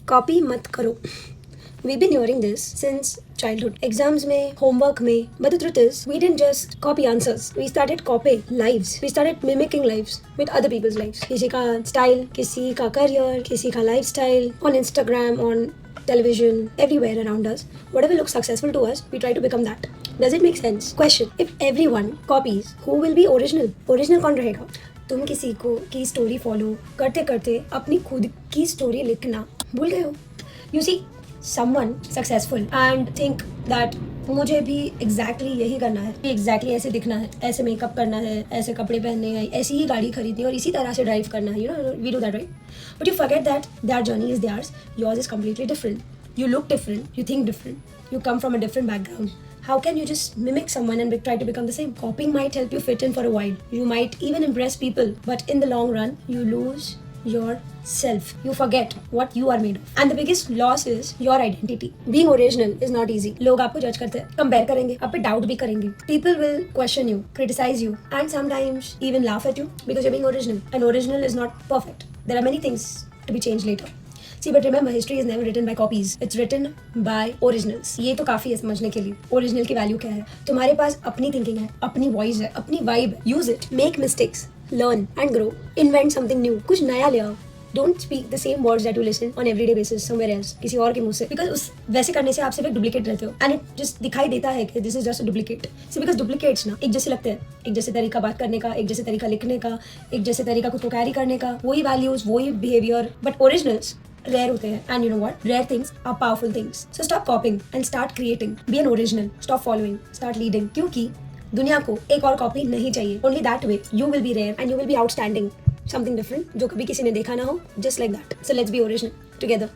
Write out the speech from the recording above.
Copy मत करो. We've been hearing this since childhood. Exams में, homework में. But the truth is, we didn't just copy answers. We started copying lives. We started mimicking lives with other people's lives. किसी का style, किसी का career, किसी का lifestyle, on Instagram, on television, everywhere around us. Whatever looks successful to us, we try to become that. Does it make sense? Question: if everyone copies, who will be original? Original कौन रहेगा? तुम किसी को की story follow करते करते अपनी खुद की स्टोरी लिखना भूल गए हो. You see, someone successful and think that मुझे भी exactly यही करना है, exactly ऐसे दिखना है, ऐसे मेकअप करना है, ऐसे कपड़े पहनने हैं, ऐसी ही गाड़ी खरीदनी है और इसी तरह से ड्राइव करना है. You know, we do that, right? But you forget that their journey is theirs, yours is completely different. You look different, you think different, you come from a different background. How can you just mimic someone and try to become the same? Copying might help you fit in for a while. You might even impress people, but in the long run, you lose yourself. You forget what you are made of. And the biggest loss is your identity. Being original is not easy. लोग आपको जज करते हैं, compare करेंगे, आप पे doubt भी करेंगे. People will question you, criticize you, and sometimes even laugh at you because you're being original. And original is not perfect. There are many things to be changed later. See, but remember, history is never written by copies. It's written by originals. ये तो काफी है समझने के लिए. Original की value क्या है? तुम्हारे पास अपनी थिंकिंग है, अपनी वॉइस है, अपनी वाइब है. Use it. Make mistakes. Learn and grow. Invent something new. कुछ नया ले आओ. Don't speak the same words that you listen on everyday basis somewhere else. किसी और के मुंह से. Because उस वैसे करने से आप सिर्फ एक डुप्लीकेट रहते हो. And it just दिखाई देता है कि this is just a duplicate. See, because duplicates ना एक जैसे लगते हैं. एक जैसे तरीका बात करने का, एक जैसे तरीका लिखने का, एक जैसे तरीका खुद को कैरी करने का, वही वैल्यूज, वही बिहेवियर. But originals rare होते हैं. And you know what? Rare things are powerful things. So stop copying and start creating. Be an original. Stop following. Start leading. क्योंकि दुनिया को एक और कॉपी नहीं चाहिए. Only that way you will be rare and you will be outstanding. Something different जो कभी किसी ने देखा ना हो. Just like that. So let's be original together.